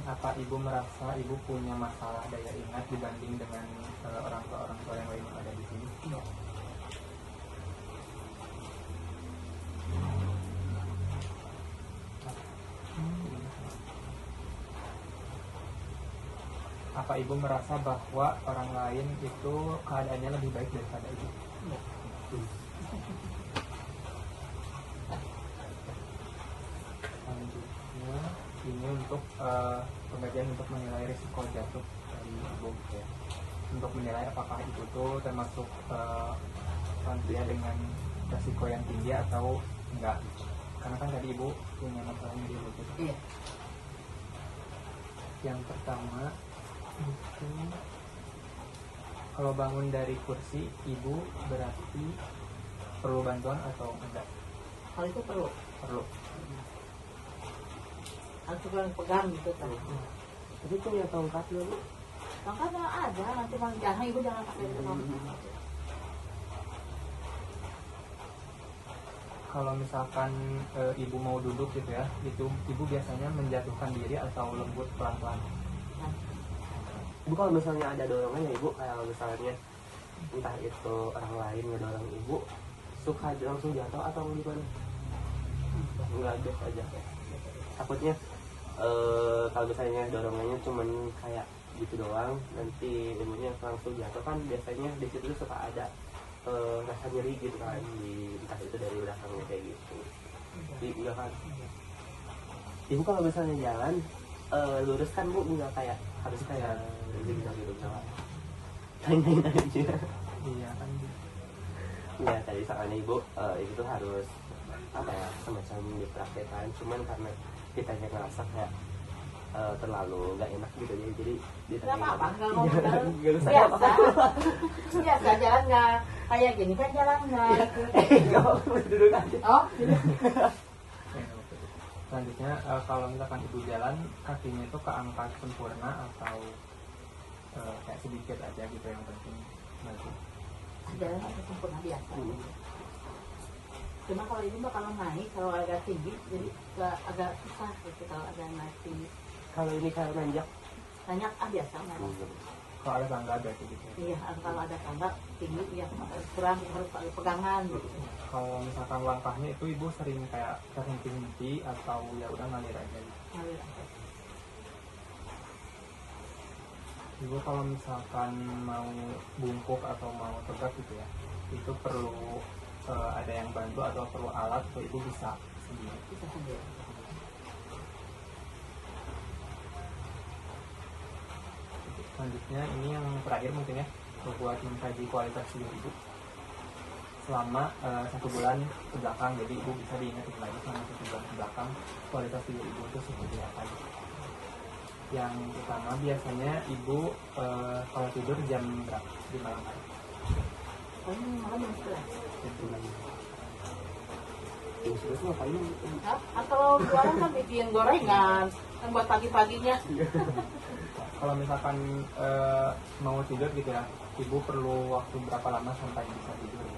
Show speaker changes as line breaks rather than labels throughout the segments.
Apa ibu merasa ibu punya masalah daya ingat dibanding dengan orang tua yang lain yang ada di sini?
Iya.
Apa ibu merasa bahwa orang lain itu keadaannya lebih baik daripada ibu?
Iya.
Selanjutnya ini untuk pembagian untuk menilai risiko jatuh dari ibu ya. Untuk menilai apakah ibu itu termasuk lansia dengan risiko yang tinggi atau enggak, karena kan tadi ibu punya masalahnya di lutut.
Iya.
Yang pertama itu kalau bangun dari kursi ibu berarti perlu bantuan atau enggak?
Kalau itu perlu harus pegang gitu kan.
Jadi punya tongkat dulu.
Tongkatnya ada, nanti bang jangan ibu jangan pakai itu.
Kalau misalkan ibu mau duduk gitu ya, itu ibu biasanya menjatuhkan diri atau lembut pelan-pelan?
Ibu kalau misalnya ada dorongan ya ibu, kayak misalnya entah itu orang lain ngedorong ibu, suka langsung jatuh atau gimana? Enggak, biasa aja. Takutnya kalau misalnya dorongannya cuman kayak gitu doang, nanti ibunya langsung jatuh kan biasanya di situ suka ada rasa nyeri gitu kan, di entah itu dari belakangnya kayak gitu. Jadi enggak kan. Ibu kalau misalnya jalan lurus kan bu, enggak kayak harus kayak zigzag gitu coba. Tanya aja.
Iya kan.
Ya tadi soalnya ibu itu tuh harus apa ya, semacam dipraktekkan, cuman karena kitanya ngerasa kayak terlalu nggak enak gitu ya, jadi
Nggak apa-apa, nggak ngomong jalan
nggak usah
biasa. Biasa jalan nggak kayak gini kan jalan nggak.
duduk aja.
Oh, gitu.
Selanjutnya kalau misalkan ibu jalan kakinya itu keangkat sempurna atau kayak sedikit aja gitu yang penting maju?
Jalan harus sempurna biasa. Cuma kalau ini bakal naik, kalau agak tinggi jadi agak susah gitu kalau agak naik tinggi.
Kalau ini kalau nanjak
Banyak biasa naik.
Kalau ada tangga berarti gitu ya?
Iya, kalau ada tangga tinggi ya kurang harus pakai pegangan gitu.
Kalau misalkan langkahnya itu ibu sering kayak terhenti-henti atau ya udah ngalir aja gitu?
Ngalir aja.
Ibu kalau misalkan mau bungkuk atau mau tegak gitu ya, itu perlu ada yang bantu atau perlu alat atau ibu bisa sendiri?
Bisa sendiri.
Selanjutnya ini yang terakhir mungkin ya, buat mengkaji kualitas tidur ibu selama 1 bulan ke belakang. Jadi ibu bisa diingat lagi selama 1 bulan ke belakang kualitas tidur ibu itu seperti apa gitu. Yang pertama biasanya ibu kalau tidur jam berapa di malam hari?
Malam jam 11.
Jam 11 ngapain?
Atau jualan kan bikin gorengan kan buat pagi-paginya.
Kalau misalkan mau tidur gitu ya, ibu perlu waktu berapa lama sampai bisa tidur?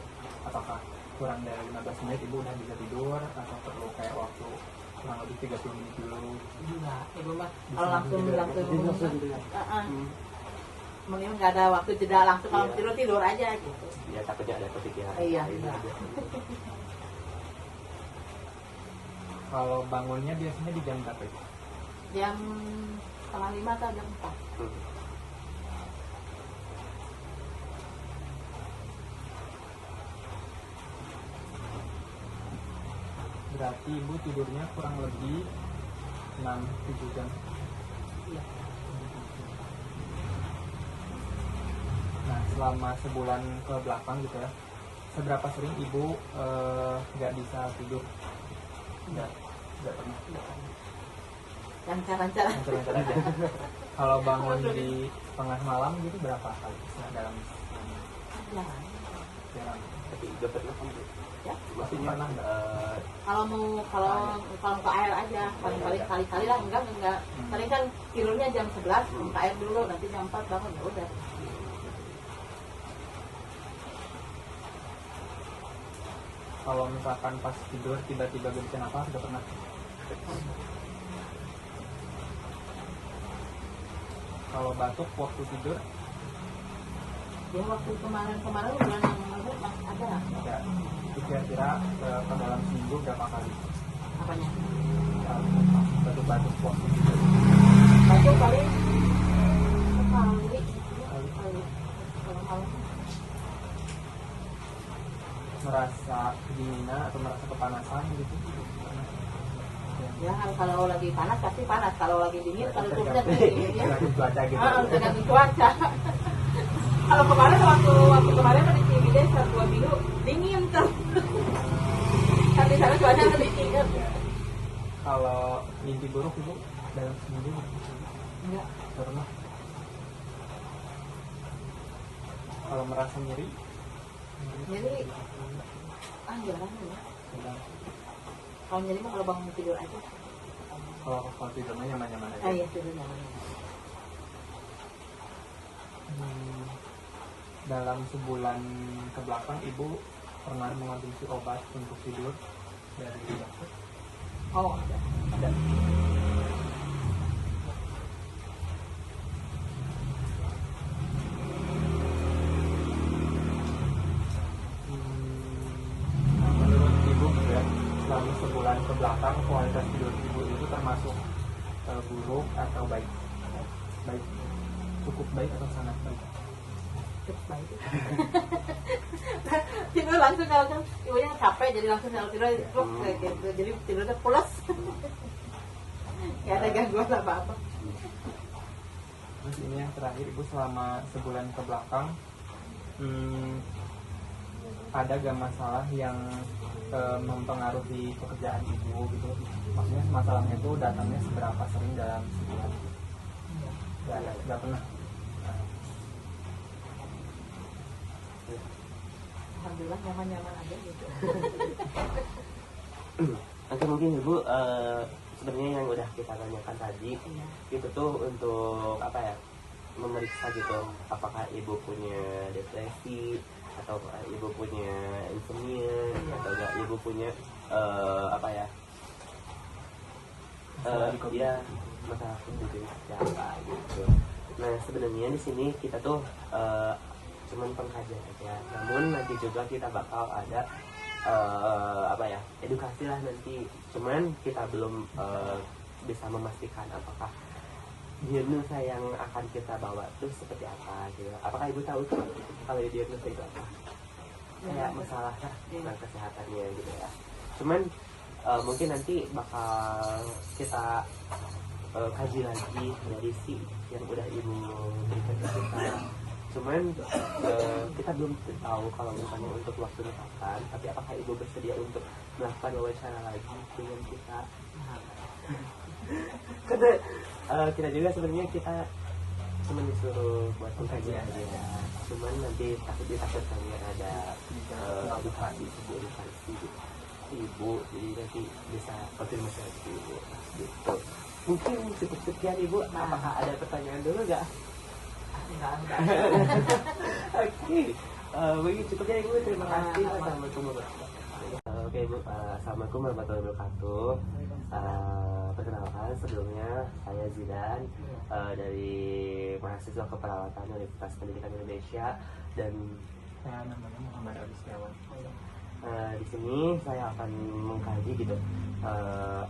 Apakah kurang dari 15 menit ibu udah bisa tidur atau perlu kayak waktu kurang lebih 30 menit dulu?
Enggak, ibu mah
Bisa
kalau langsung
tidur.
mending nggak ada waktu jeda, langsung kalau tidur aja gitu.
Ya takutnya ada kepikiran.
Iya.
Kalau bangunnya biasanya di jam berapa itu?
Jam 4:30 atau jam 4.
Berarti ibu tidurnya kurang lebih 6-7 jam.
Iya.
Nah selama sebulan ke belakang gitu ya, seberapa sering ibu nggak bisa tidur? Nggak pernah.
Lancar-lancar.
Lancar-lancar aja. Kalau bangun di tengah malam gitu berapa kali? Nah, dalam
Jangan.
jarang.
Tapi juga pernah kan Bu?
Ya.
Masih
Pernah.
Kalau ke air aja paling kali-kali lah enggak. Paling kan tidurnya jam 11 ke air dulu, nanti jam 4 bangun ya udah.
Kalau misalkan pas tidur tiba-tiba berbicara apa sudah pernah? Kalau batuk waktu tidur
Ya waktu kemarin bulan yang lalu ada
ya, itu kira-kira ke dalam seminggu berapa kali
apanya?
batuk-batuk waktu tidur?
Batuk paling sekali kalau malam.
Merasa kedinginan atau merasa kepanasan gitu?
Ya kalau lagi panas pasti panas, kalau lagi dingin kalau turunnya
Tergantung cuaca gitu.
tergantung cuaca. Kalau kemarin waktu kemarin di Ciwidey 1-2 minggu dingin tuh. Kan di sana cuaca lebih dingin.
Kalau mimpi buruk ibu dalam seminggu
Enggak.
pernah? Kalau merasa nyeri
Jadi jarang ya.
sedang.
Kalau nyeri mah kalau bangun tidur aja.
Kalau tidurnya nyaman-nyaman aja.
Iya tidur nyaman.
Dalam sebulan ke belakang ibu pernah mengonsumsi obat untuk tidur dari dokter?
Oh ada.
Ada. Menurut ibu ya, selama sebulan ke belakang kualitas tidur ibu itu termasuk buruk atau baik? Baik, cukup baik atau sangat baik?
Cukup baik. Tidur langsung kalau kan ibunya capek jadi langsung kalau tidur pluk kayak gitu. Jadi tidurnya pulas. Gak ada gangguan apa-apa.
Terus ini yang terakhir ibu selama sebulan ke belakang ada gak masalah yang mempengaruhi pekerjaan ibu gitu? Maksudnya masalahnya itu datangnya seberapa sering dalam sebulan? Gak pernah.
Alhamdulillah nyaman-nyaman aja gitu.
Nanti mungkin ibu sebenarnya yang udah kita tanyakan tadi
Iya.
itu tuh untuk apa ya, memeriksa gitu apakah ibu punya depresi atau ibu punya insomnia atau enggak ibu punya apa ya dia masalah kognitif apa gitu. Nah sebenarnya di sini kita tuh cuman pengkajian aja, namun nanti juga kita bakal ada apa ya, edukasi lah nanti, cuman kita belum bisa memastikan apakah diagnosa yang akan kita bawa itu seperti apa gitu. Apakah ibu tahu tuh kalau diagnosa itu apa? Kayak masalah tentang kesehatannya gitu ya. Cuman mungkin nanti bakal kita kaji lagi dari si yang udah ibu berikan ke kita. Cuman kita belum tahu kalau misalnya untuk waktunya kapan, tapi apakah ibu bersedia untuk melakukan wawancara lagi dengan kita? Karena kita juga sebenarnya kita cuma disuruh buat pengkajian aja, cuman nanti ditakutkannya ada edukasi gitu ibu, jadi nanti bisa konfirmasi lagi ibu gitu. Mungkin cukup sekian ibu. Apakah ada pertanyaan dulu nggak?
Enggak.
Oke, begitu cukup ya ibu. Terima kasih. Assalamualaikum warahmatullahi wabarakatuh. Oke ibu, assalamualaikum warahmatullahi wabarakatuh. Perkenalkan sebelumnya saya Zidan dari mahasiswa keperawatan Universitas Pendidikan Indonesia, dan
Saya namanya Muhammad Abi Setiawan.
di sini saya akan mengkaji gitu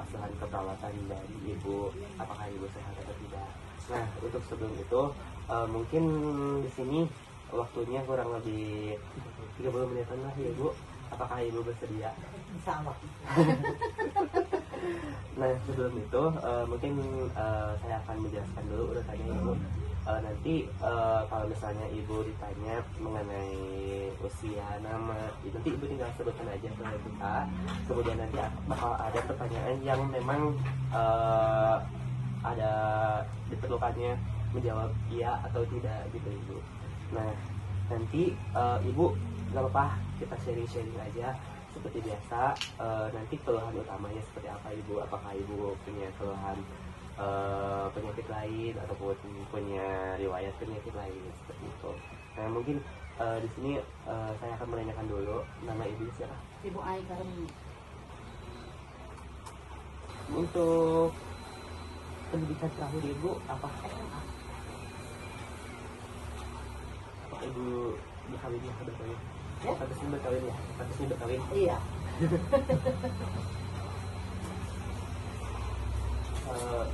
asuhan keperawatan dari ibu, apakah ibu sehat atau tidak. Nah untuk sebelum itu mungkin di sini waktunya kurang lebih 30 menitan lah ya ibu. Apakah ibu bersedia?
Insya Allah.
Nah sebelum itu mungkin saya akan menjelaskan dulu urutannya ibu. Nanti kalau misalnya ibu ditanya mengenai usia, nama, nanti ibu tinggal sebutkan aja ke kita. Kemudian nanti bakal ada pertanyaan yang memang ada diperlukannya menjawab iya atau tidak gitu ibu. Nah nanti ibu nggak apa-apa, kita sharing-sharing aja seperti biasa. Nanti keluhan utamanya seperti apa ibu, apakah ibu punya keluhan penyakit lain ataupun punya riwayat penyakit lain seperti itu. Nah mungkin di sini saya akan menanyakan dulu nama ibu siapa.
Ibu Ai Karmi.
Untuk pendidikan terakhir ibu apa? ibu berkawin ya, berkawin.
Ya?
Statusnya berkawin ya, statusnya berkawin.
Iya.
Eh,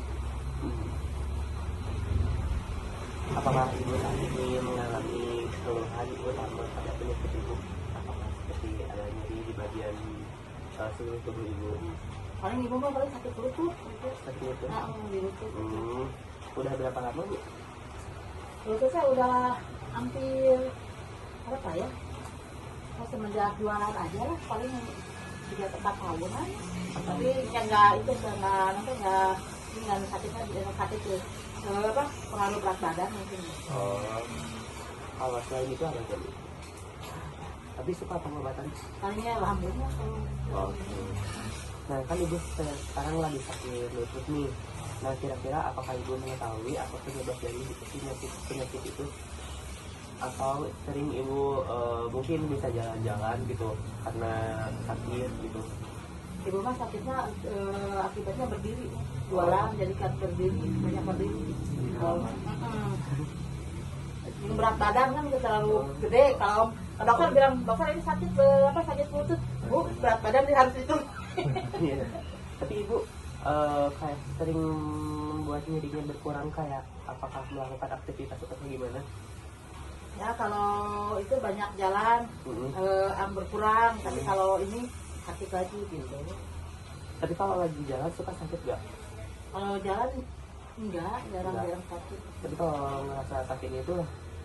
hmm. Apakah ibu saat ini mengalami keluhan utama pada penyakit ibu? Apakah seperti ada nyeri di bagian seluruh tubuh ibu?
Paling ibu mah paling sakit lutut.
Seperti itu?
Di lutut.
Udah berapa lama bu?
Lutut saya udah hampir berapa ya? Saya semenjak jualan aja lah, paling 3-4 tahunan. Tapi yang nggak itu nggak sakit tuh. Apa pengaruh berat badan mungkin.
Kalau selain itu apa jadi? Tapi suka pengobatan?
Palingnya lambungnya kalau.
Nah kan ibu sekarang lagi sakit lutut nih. Nah kira-kira apakah ibu mengetahui apa penyebab dari penyakit itu? Atau sering ibu mungkin bisa jalan-jalan gitu karena sakit gitu?
Ibu mah sakitnya akibatnya berdiri, jualan jadi kan berdiri, banyak berdiri. Yang berat badan kan udah terlalu gede. Kalau dokter bilang dokter ini sakit sakit lutut, bu berat badan dia harus itu.
Iya. Tapi ibu kayak sering membuat nyerinya berkurang, kayak apakah melakukan aktivitas atau gimana?
Ya kalau itu banyak jalan berkurang, tapi kalau ini sakit lagi gitu.
Tapi kalau lagi jalan suka sakit gak?
Kalau jalan enggak, jarang-jarang sakit.
Tapi kalau ngerasa sakitnya itu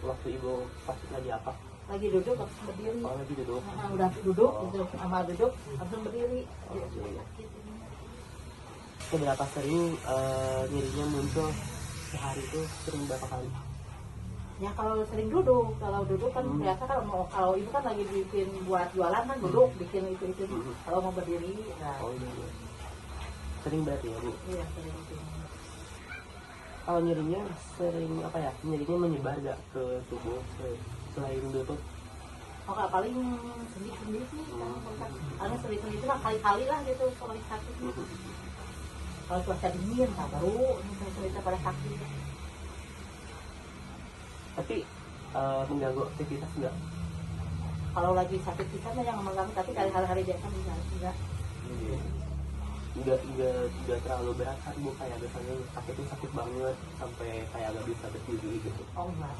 waktu ibu pas lagi apa?
Lagi duduk langsung berdiri.
Kalau lagi duduk?
Udah duduk, gitu, sama duduk langsung berdiri.
Seberapa sering nyerinya muncul sehari itu, sering berapa kali?
Ya kalau sering duduk, kalau duduk kan biasa kalau ibu kan lagi bikin buat jualan kan duduk bikin itu. Kalau mau berdiri, nah.
Oh iya. Sering berarti ya bu?
Iya sering.
Kalau nyerinya sering apa ya? Nyerinya menyebar gak ke tubuh selain lutut?
Oh nggak, paling sendi-sendi sih. Karena sendi-sendi itu lah kali-kali lah gitu kalau sakit. Kalau cuaca dingin, nah baru sendi pada sakit.
Tapi mengganggu aktivitas enggak?
Kalau lagi sakit kita yang mengganggu, tapi dari hari-hari biasa enggak.
Enggak terlalu berat kan bu, kayak biasanya sakit itu sakit banget sampai kayak gak bisa berdiri gitu.
Oh enggak.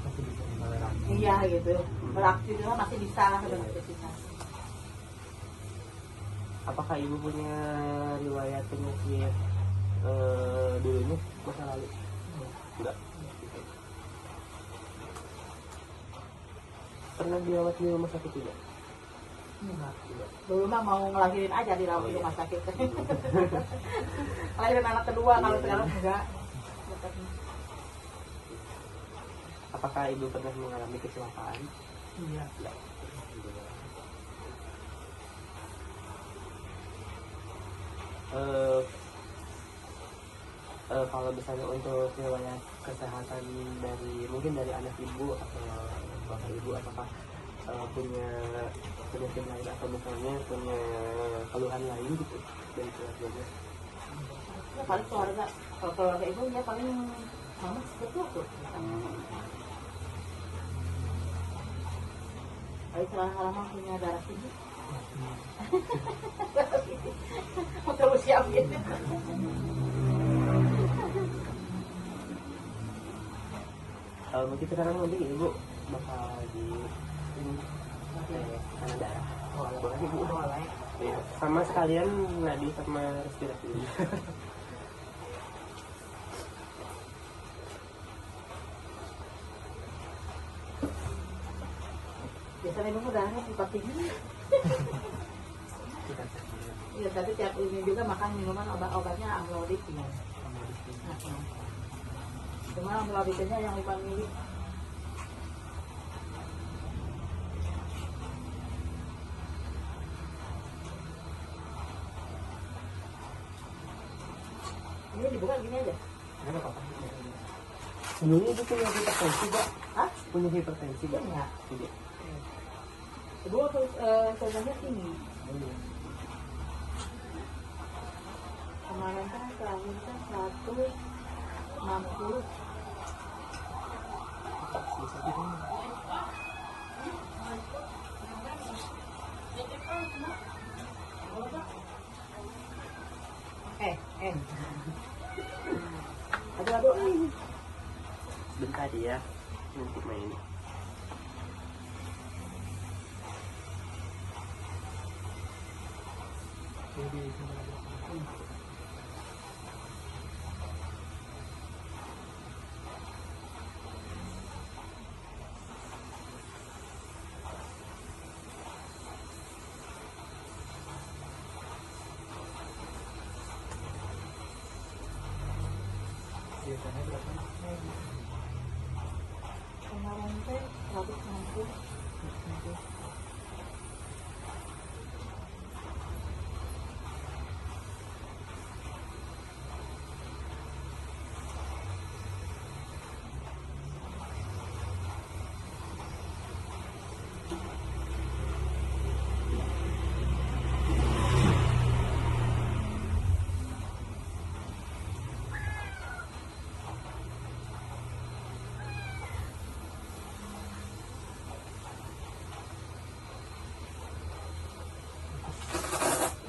Masih bisa ditoleransi.
Iya gitu, beraktivitas masih bisa.
Apakah ibu punya riwayat penyakit dulunya masa lalu? Enggak. Pernah dirawat di rumah sakit juga?
Enggak. Dulu mah mau ngelahirin aja di rumah sakit. Lahirin anak kedua, kalau sekarang enggak.
Apakah ibu pernah mengalami kecelakaan?
Iya.
Enggak. Kalau misalnya untuk riwayat kesehatan mungkin dari anak ibu atau bapak ibu, apakah punya penyakit lain atau misalnya punya keluhan lain gitu dari keluarganya?
Ya, paling keluarga, kalau keluarga ibu ya paling mama seperti itu. Paling selama punya darah tinggi. Mau terus siap gitu.
Mungkin sekarang nanti ibu bakal di tanda darah. Boleh ibu? Ya, sama sekalian nadi sama respirasi.
Biasanya ibu darahnya super tinggi. Iya, tapi tiap ini juga makan minuman obatnya amlodipin. Cuma amlodipinnya yang 5 mili. Ini dibuka gini aja.
Enggak apa-apa.
Sebelumnya ibu punya hipertensi gak?
Hah?
Punya hipertensi gak?
Enggak.
Tidak.
Ibu suhunya tinggi. Kemarin kan terakhir kan 160. Eh. Aduh.
Sebentar ya, nanti main.
Jadi biasanya berapa?
Kemarin teh 160.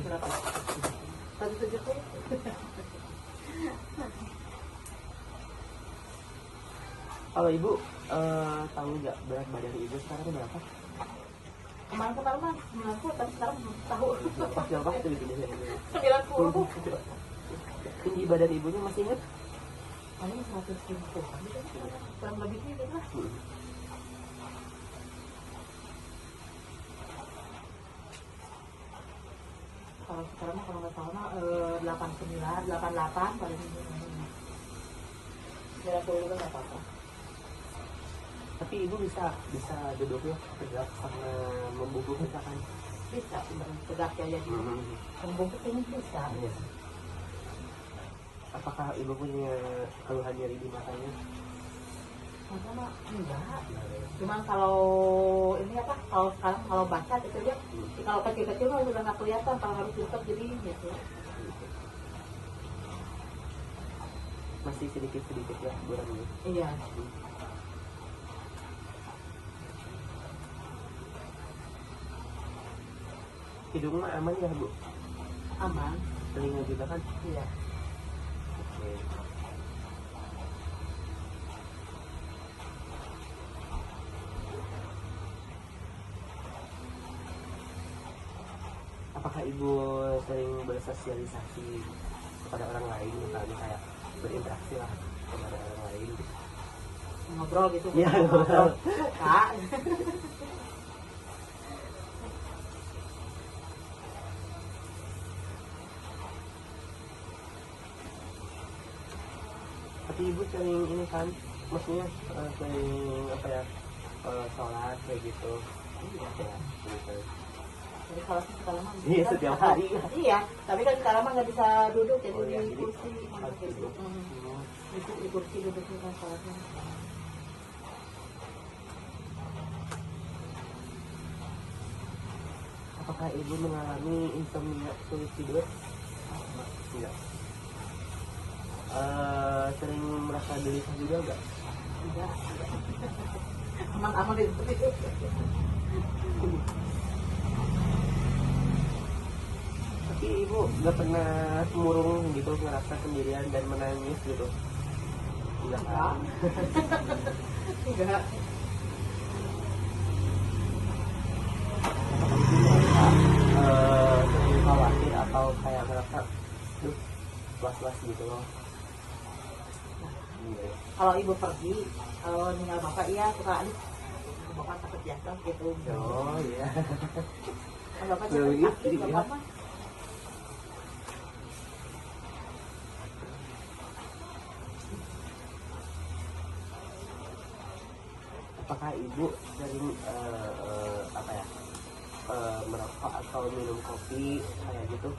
Berapa? 170.
Kalau ibu tahu nggak berat badan ibu sekarang berapa?
Kemarin mah 90, tapi sekarang belum tahu.
Pas berapa itu bikinnya?
90.
Tinggi badan ibunya masih ingat?
Paling 170. Kurang lebihnya gitu lah. Kalau sekarang mah kalau nggak salah mah 89, 88 paling ini. Ya aku juga nggak apa-apa.
Tapi ibu bisa duduknya tegak sama membungkuk misalkan.
Bisa sebenarnya tegak ya jadi. Membungkuk ini bisa.
Iya. Apakah ibu punya keluhan nyeri di matanya?
Masa mah enggak. Cuman kalau ini apa? Kalau sekarang kalau baca itu ya, kalau kecil-kecil mah udah nggak kelihatan. Kalau harus tutup jadi gitu.
Masih sedikit-sedikit ya kurangnya.
Iya.
Hidung mah aman ya bu?
Aman.
Telinga juga kan?
Iya.
Oke. Apakah ibu sering bersosialisasi kepada orang lain, misalnya kayak berinteraksi lah kepada orang lain?
Ngobrol gitu.
Iya, ngobrol.
Kak.
Tapi ibu sering ini kan, maksudnya sering apa ya, sholat kayak gitu.
Iya.
Ya, gitu.
Jadi kalau sekarang mah
Iya,
kan
setiap
harus-
hari.
Iya, tapi kan sekarang mah nggak bisa duduk jadi
Oh, iya,
di
jadi
kursi
harus
gitu.
duduk.
Di kursi duduknya kan sholatnya.
Apakah ibu mengalami insomnia, sulit tidur? Tidak. Sering merasa gelisah juga enggak?
Enggak. Aman-aman itu.
Tapi ibu nggak pernah murung gitu, ngerasa sendirian dan menangis gitu? Enggak kan?
Enggak.
Sering khawatir atau kayak merasa duh, was-was gitu loh? Iya.
Kalau ibu pergi, kalau tinggal bapak iya suka aduh bapak takut jatuh gitu.
Oh iya.
Kalau bapak
Iya,
jatuh
iya,
sakit
iya.
bapak mah.
Apakah ibu sering apa ya, merokok atau minum kopi kayak gitu?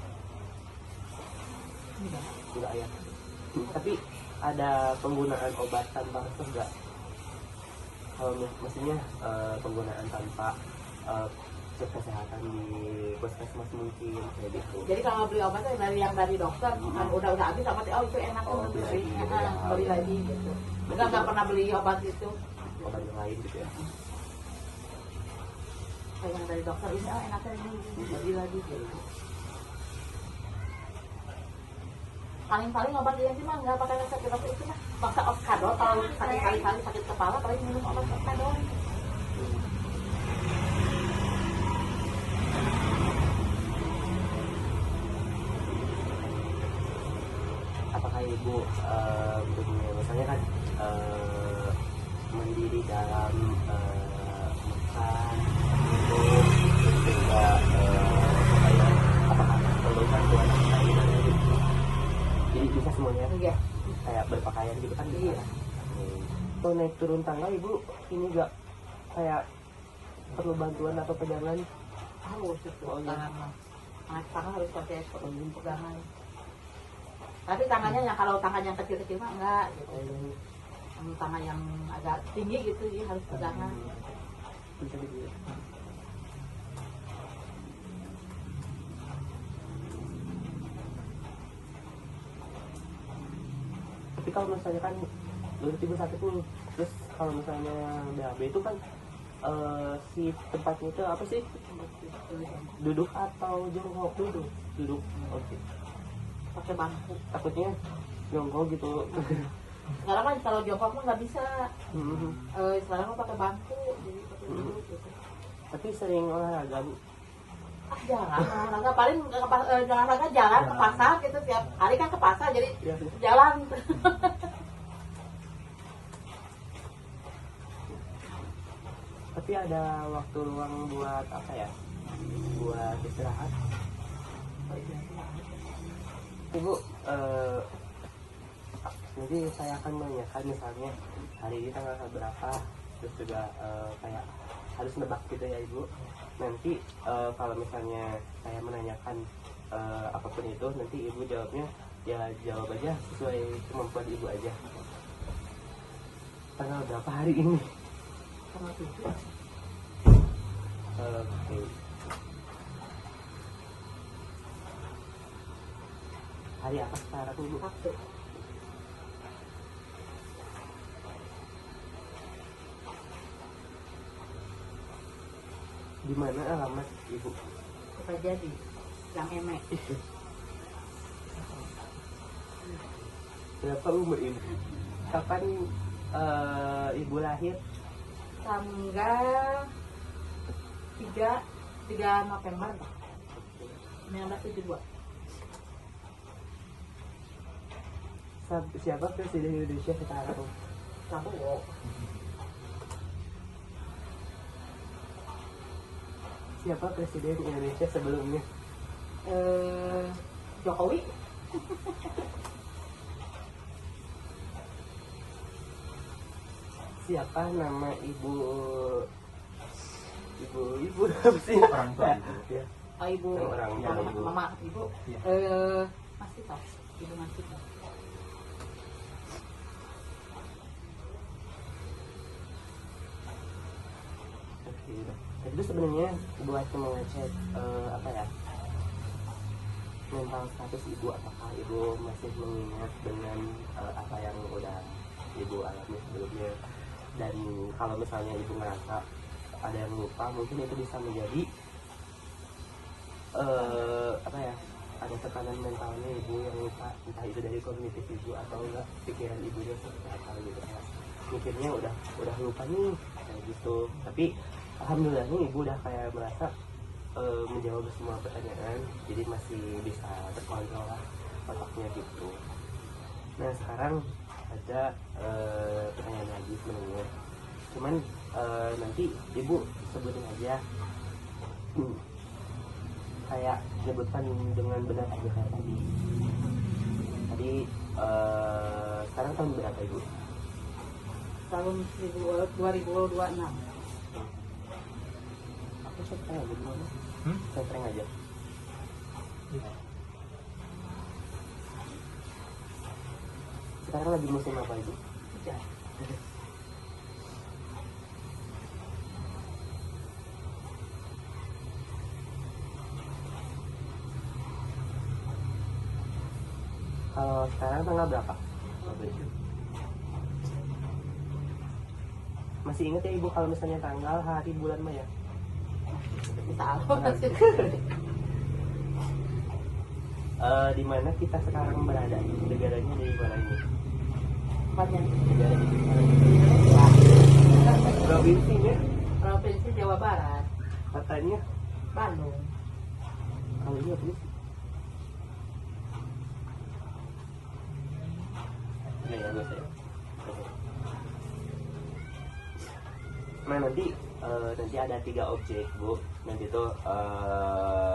Enggak.
Enggak ya. Tapi ada penggunaan obat tanpa resep enggak? Kalau maksudnya penggunaan tanpa cek kesehatan di puskesmas mungkin kayak gitu.
Jadi kalau beli obatnya dari dokter, kan udah habis obatnya, oh itu enak
Oh,
tuh
beli
beli,
lagi gitu ya.
beli lagi gitu. Enggak pernah beli obat itu.
Obat yang lain gitu ya.
Kayak yang dari dokter ini, oh enaknya ini beli lagi gitu. paling obat dia sih mah nggak pakai resep dokter itu mah maksa oskadol kalau sakit kali-kali sakit kepala paling minum obat oskadol.
Apakah ibu punya misalnya kan mendiri dalam makan minum juga apakah perlu bantuan lain jadi bisa semuanya
Iya.
kayak berpakaian gitu kan bisa. Kalau naik turun tangga ibu ini gak kayak perlu bantuan atau pegangan?
Harus itu
Oh, iya.
tangan mah. Naik tangga harus pakai pegangan. Tapi tangannya yang kalau tangan yang kecil-kecil mah enggak gitu. Yang tangan yang agak tinggi gitu dia harus pegangan.
Bisa gitu. Tapi kalau misalnya kan dulu tiba sakit nih, terus kalau misalnya BAB itu kan si tempatnya itu apa sih? Duduk atau jongkok? Duduk. Oke.
Pakai bangku.
Takutnya jongkok gitu.
Sekarang kan kalau jongkok mah nggak bisa.
Mhm.
Sekarang mah pakai bangku jadi pakai duduk gitu.
Tapi sering olahraga Bu.
Jangan olahraga paling jangan olahraga jalan ke pasar gitu tiap hari kan ke pasar jadi
Iya, Bu.
jalan.
Tapi ada waktu luang buat apa ya? Buat istirahat. Ibu, jadi saya akan menanyakan misalnya hari ini tanggal berapa, terus juga kayak harus nebak gitu ya Ibu. Nanti kalau misalnya saya menanyakan apapun itu, nanti Ibu jawabnya ya jawab aja sesuai kemampuan Ibu aja. Tanggal berapa hari ini?
Sama tujuh.
Oke. Hari apa sekarang Ibu?
Sabtu.
Di mana alamat Ibu?
Kita jadi yang emek.
Berapa umur Ibu? Kapan Ibu lahir?
Tanggal 3 November 1972.
Siapa Presiden Indonesia sekarang?
Prabowo.
Siapa Presiden Indonesia sebelumnya?
Jokowi.
Siapa nama ibu apa sih?
Orang tua Ibu.
Ya.
Oh, ibu.
Orang tua
Mama,
ibu.
mama ibu.
Iya.
Masih tahu. Ibu masih tahu.
Oke. Itu sebenarnya buat mengecek apa ya? Mental status ibu, apakah ibu masih mengingat dengan apa yang udah ibu alami sebelumnya, dan kalau misalnya ibu ngerasa ada yang lupa, mungkin itu bisa menjadi apa ya, ada tekanan mentalnya ibu yang lupa, entah itu dari kognitif ibu atau enggak pikiran ibunya seperti apa gitu ya. Mikirnya udah lupa nih kayak gitu, tapi alhamdulillah nih ibu udah kayak merasa menjawab semua pertanyaan, jadi masih bisa terkontrol lah otaknya gitu. Nah sekarang ada pertanyaan lagi sebenarnya, cuman nanti ibu sebutin aja kayak nyebutkan dengan benar aja kayak tadi. Sekarang tahun berapa ibu?
Tahun 2026.
Aku setting aja gimana? Setting aja.
Iya.
Sekarang lagi musim apa ibu?
Ya.
Kalau sekarang tanggal berapa? Masih ingat ya ibu kalau misalnya tanggal, hari, bulan mah ya?
Bisa apa sih?
di mana kita sekarang berada, negaranya dari mana ini?
Tempatnya
Negara di mana?
Indonesia,
Provinsinya
Provinsi Jawa Barat,
katanya
Bandung.
kalau iya please. Ya gue saya. Nah nanti ada 3 objek bu. Nanti tuh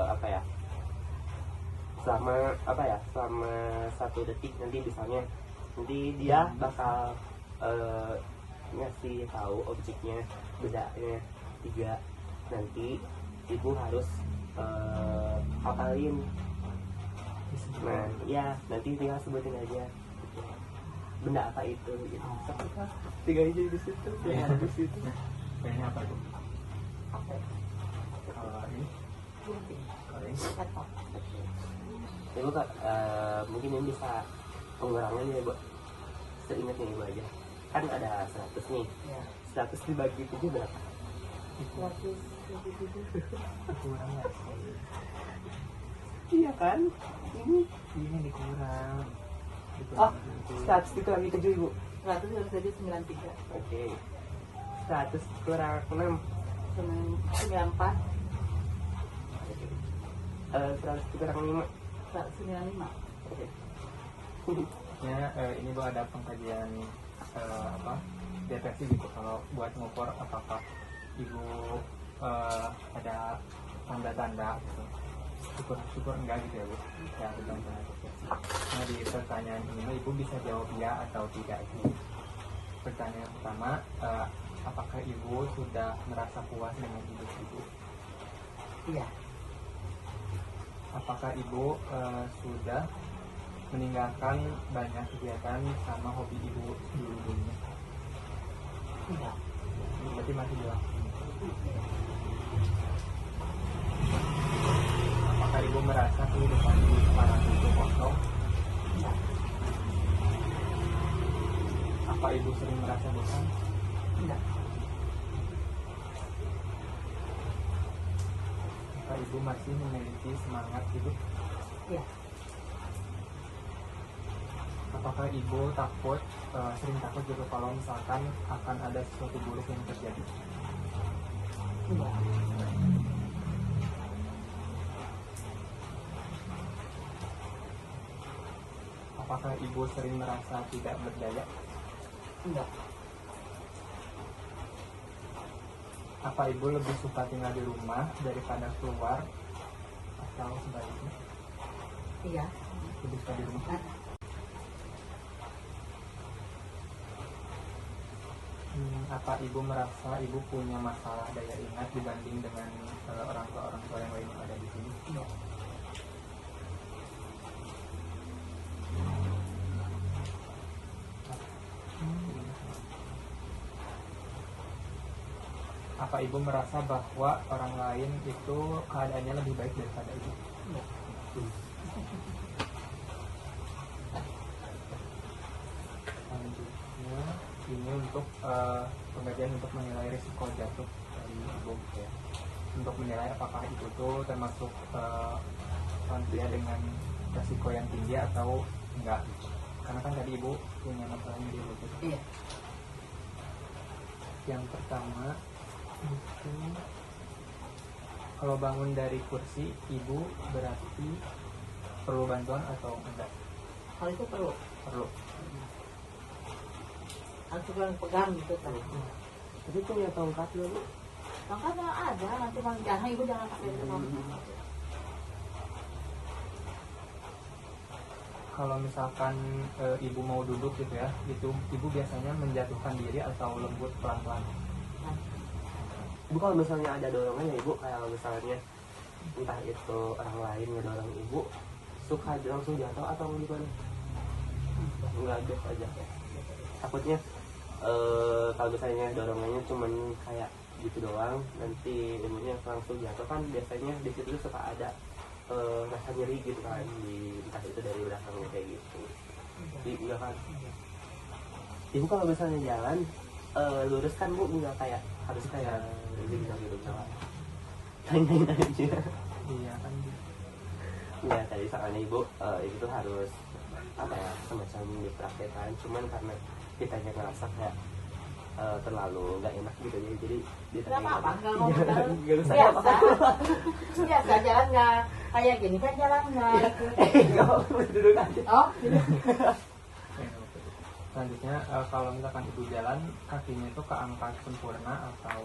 apa ya? Selama 1 detik nanti misalnya nanti dia bakal ngasih tahu objeknya bedanya 3. Nanti ibu harus hafalin. Nah ya nanti tinggal sebutin aja gitu. Benda apa itu gitu. Tinggal aja di situ ya di situ.
Kayaknya apa itu?
Apa ya?
Kalau ini,
Gunting,
kalau ini.
laptop.
Ibu kak mungkin ini bisa pengurangannya ya bu. Seingatnya ibu aja. Kan ada 100 nih.
Ya.
100 dibagi 7 berapa?
177.
Kurang nggak?
Iya kan?
Ini dikurang.
Oh, 100 dikurangi 7 ibu.
100 harus jadi 93.
Oke. 100 kurang 6.
94,
100 kurang 5.
195.
Oke.
Ya, ini bu ada pengkajian deteksi gitu kalau buat ngukur apakah ibu ada tanda-tanda gitu. Syukur enggak gitu ya bu. Ya ada tanda deteksi. Nah di pertanyaan ini ibu bisa jawab ya atau tidak itu. Pertanyaan pertama, apakah ibu sudah merasa puas dengan hidup ibu?
Iya.
Apakah ibu sudah meninggalkan banyak kegiatan sama hobi ibu dulu-dulunya?
Iya.
Ini berarti masih dilakukan. Apakah ibu merasa kehidupan ibu sekarang itu kosong?
Iya.
Apa ibu sering merasa bosan?
Iya.
Apa ibu masih memiliki semangat hidup?
Iya.
Apakah ibu takut, sering takut gitu kalau misalkan akan ada sesuatu buruk yang terjadi?
Iya.
Apakah ibu sering merasa tidak berdaya?
Iya.
Apa ibu lebih suka tinggal di rumah daripada keluar atau sebaliknya?
Iya.
Lebih suka di rumah. Apa ibu merasa ibu punya masalah daya ingat dibanding dengan orang tua yang lain yang ada di sini?
Iya.
Apa ibu merasa bahwa orang lain itu keadaannya lebih baik daripada ibu?
Iya.
Selanjutnya ini untuk pengajian untuk menilai risiko jatuh dari ibu ya. Untuk menilai apakah ibu itu termasuk lansia dengan risiko yang tinggi atau enggak. Karena kan tadi ibu punya masalahnya di lutut.
Iya.
Yang pertama itu kalau bangun dari kursi ibu berarti perlu bantuan atau enggak?
Kalau itu perlu harus pegang gitu kan.
Tapi punya tongkat ya bu?
Tongkatnya ada, nanti bang jangan ibu jangan pakai tongkat.
Kalau misalkan ibu mau duduk gitu ya, itu ibu biasanya menjatuhkan diri atau lembut pelan-pelan?
Ibu kalau misalnya ada dorongan ya ibu, kayak misalnya entah itu orang lain ngedorong ibu, suka langsung jatuh atau gimana? Enggak, biasa aja. Takutnya kalau misalnya dorongannya cuman kayak gitu doang, nanti ibunya langsung jatuh kan biasanya di situ suka ada rasa nyeri gitu kan, di entah itu dari belakangnya kayak gitu. Jadi enggak kan? Ibu kalau misalnya jalan lurus kan bu, enggak kayak harus kayak zigzag gitu coba. Tanyain aja.
Iya kan.
Ya tadi soalnya ibu itu tuh harus apa ya, semacam dipraktekkan, cuman karena kita ngerasa kayak terlalu nggak enak gitu ya, jadi
Nggak apa-apa, nggak ngomong
nggak usah
biasa. Biasa jalan nggak kayak gini kan jalan nggak.
duduk aja.
Oh, gitu.
Selanjutnya kalau misalkan ibu jalan kakinya itu keangkat sempurna atau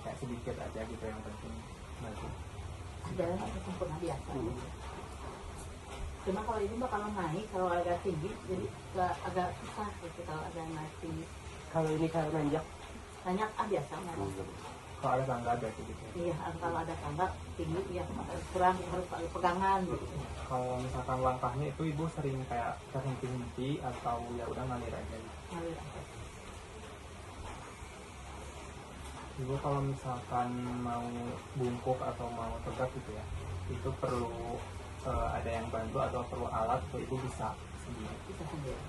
kayak sedikit aja gitu yang penting maju.
Jalan harus sempurna biasa. Cuma kalau ini mah kalau naik, kalau agak tinggi, jadi agak susah gitu kalau ada naik tinggi.
Kalau ini kalau nanjak
Banyak biasa nggak.
Kalau ada tangga berarti gitu.
Iya, kalau ada tangga tinggi, ya kurang harus pakai pegangan gitu.
Kalau misalkan langkahnya itu ibu sering kayak terhenti-henti atau ya udah ngalir aja gitu.
Ngalir aja.
Ibu kalau misalkan mau bungkuk atau mau tegak gitu ya, itu perlu ada yang bantu atau perlu alat atau ibu bisa sendiri.
Bisa sendiri.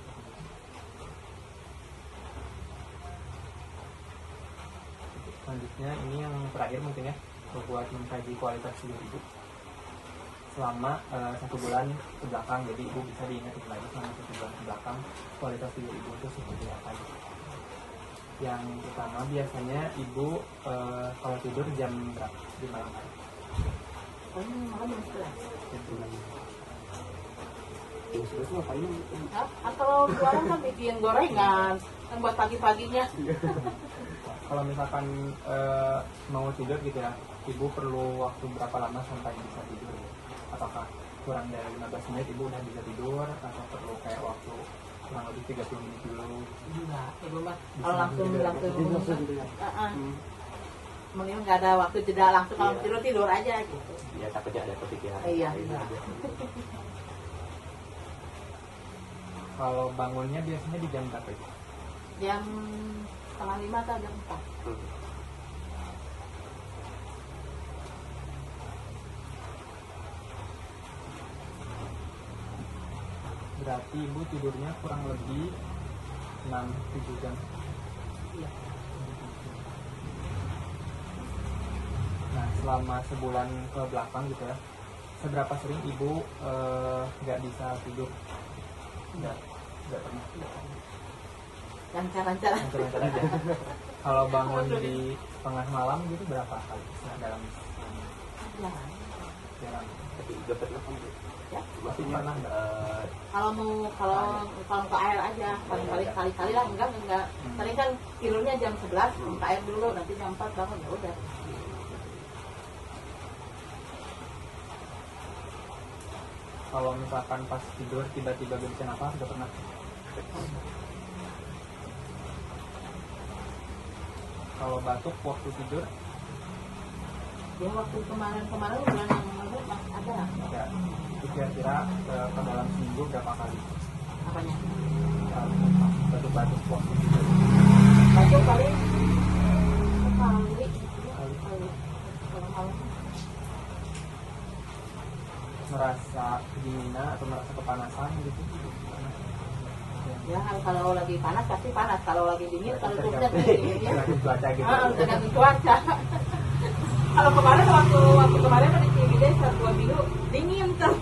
Selanjutnya ini yang terakhir mungkin ya, buat mengkaji kualitas tidur ibu selama 1 bulan ke belakang. Jadi ibu bisa diingat lagi selama 1 bulan ke belakang kualitas tidur ibu itu seperti apa gitu. Yang pertama biasanya ibu kalau tidur jam berapa di malam hari?
Paling malam jam 11.
ini sudah ngapain?
Kalau jualan kan bikin gorengan, kan buat pagi-paginya.
Kalau misalkan mau tidur gitu ya, ibu perlu waktu berapa lama sampai bisa tidur? Apakah kurang dari 15 menit ibu udah bisa tidur atau perlu kayak waktu kurang lebih 30 menit dulu?
Enggak, ibu mah
Bisa
kalau langsung
tidur.
mending nggak ada waktu jeda, langsung kalau tidur aja gitu.
Ya takutnya ada kepikiran.
Iya.
Kalau bangunnya biasanya di jam berapa itu?
Jam 4:30 atau jam 4.
Berarti ibu tidurnya kurang lebih 6-7 jam.
Iya.
Nah selama sebulan ke belakang gitu ya, seberapa sering ibu nggak bisa tidur? Nggak pernah.
Lancar-lancar.
Lancar-lancar aja. Kalau bangun di tengah malam gitu berapa kali? Nah, dalam
Jangan.
jalan.
Tapi juga pernah kan Bu?
Ya.
Masih
Pernah nggak?
Kalau ke air aja, paling kali-kali lah, enggak. Paling kan tidurnya jam 11, ke air dulu, nanti jam 4 bangun, ya udah.
Kalau misalkan pas tidur tiba-tiba gak bisa nafas, udah pernah? Kalau batuk waktu tidur,
Ya waktu kemarin bulan yang lalu ada
ya itu kira-kira ke dalam seminggu berapa kali?
apanya?
Batuk-batuk waktu tidur.
Batuk paling sekali. Kalau malam
Merasa kedinginan atau merasa kepanasan gitu?
ya kalau lagi panas pasti panas, kalau lagi dingin kalau turunnya dinginnya.
Tergantung cuaca gitu.
Tergantung cuaca. Kalau waktu kemarin kan di Ciwidey 1-2 minggu dingin tuh.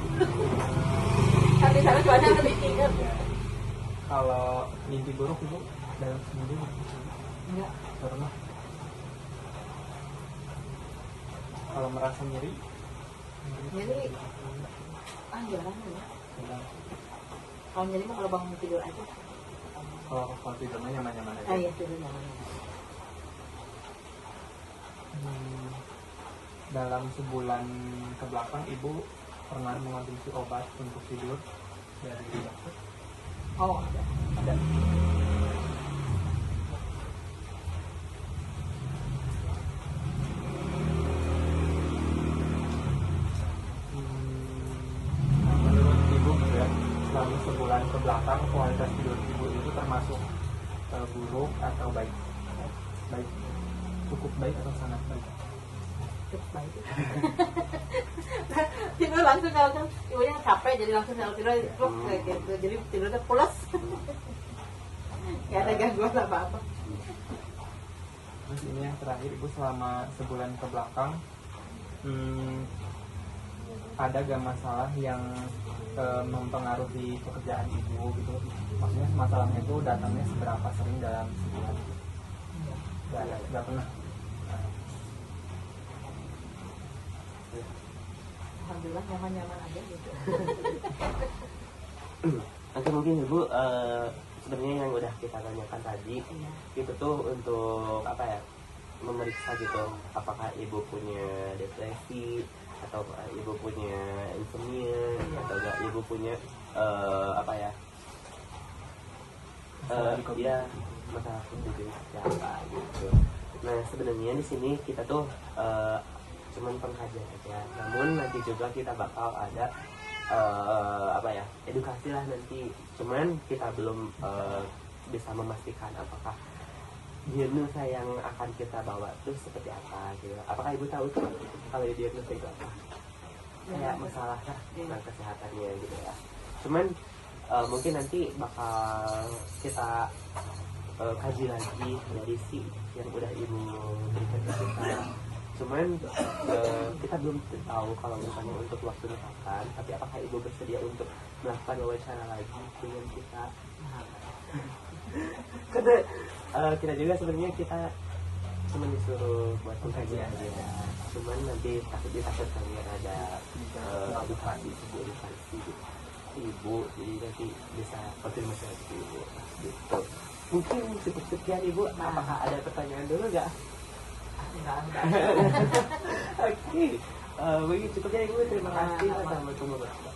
Kan di sana cuaca lebih dingin.
Kalau mimpi buruk ibu dalam seminggu
Enggak.
pernah? Kalau merasa nyeri,
Jadi jarang ya.
sedang.
Kalau nyeri mah kalau bangun tidur aja.
Kalau tidurnya nyaman-nyaman aja.
Iya tidur nyaman.
Dalam sebulan ke belakang ibu pernah mengonsumsi obat untuk tidur dari dokter?
Oh ada.
Ada. Menurut ibu gitu ya, selama sebulan ke belakang kualitas tidur ibu itu termasuk buruk atau baik? Baik. Cukup baik atau sangat baik?
Cukup baik. Tidur langsung kalau kan ibunya capek jadi langsung kalau tidur pluk kayak gitu. Jadi tidurnya pulas. Gak ada gangguan apa-apa.
Terus ini yang terakhir ibu selama sebulan ke belakang ada gak masalah yang mempengaruhi pekerjaan ibu gitu? Maksudnya masalahnya itu datangnya seberapa sering dalam sebulan? Gak pernah.
Alhamdulillah nyaman-nyaman aja gitu.
Nanti mungkin ibu sebenarnya yang udah kita tanyakan tadi
Iya.
itu tuh untuk apa ya, memeriksa gitu apakah ibu punya depresi atau ibu punya insomnia atau enggak ibu punya apa ya dia masalah tidur apa gitu. Nah sebenarnya di sini kita tuh cuman pengkajian aja, namun nanti juga kita bakal ada apa ya, edukasi lah nanti, cuman kita belum bisa memastikan apakah diagnosa yang akan kita bawa itu seperti apa gitu. Apakah ibu tahu tuh kalau diagnosa itu apa? Kayak masalah lah tentang kesehatannya gitu ya. Cuman mungkin nanti bakal kita kaji lagi dari si yang udah ibu berikan ke kita. Cuman kita belum tahu kalau misalnya untuk waktunya kapan, tapi apakah ibu bersedia untuk melakukan wawancara lagi dengan kita? Karena kita juga sebenarnya kita cuma disuruh buat pengkajian aja, cuman nanti ditakutkan ya ada edukasi ibu, jadi nanti bisa konfirmasi lagi ke ibu gitu. Mungkin cukup sekian ibu. Apakah ada pertanyaan dulu nggak?
Enggak.
Oke, begitu cukup ya ibu. Terima kasih. Assalamualaikum warahmatullahi wabarakatuh.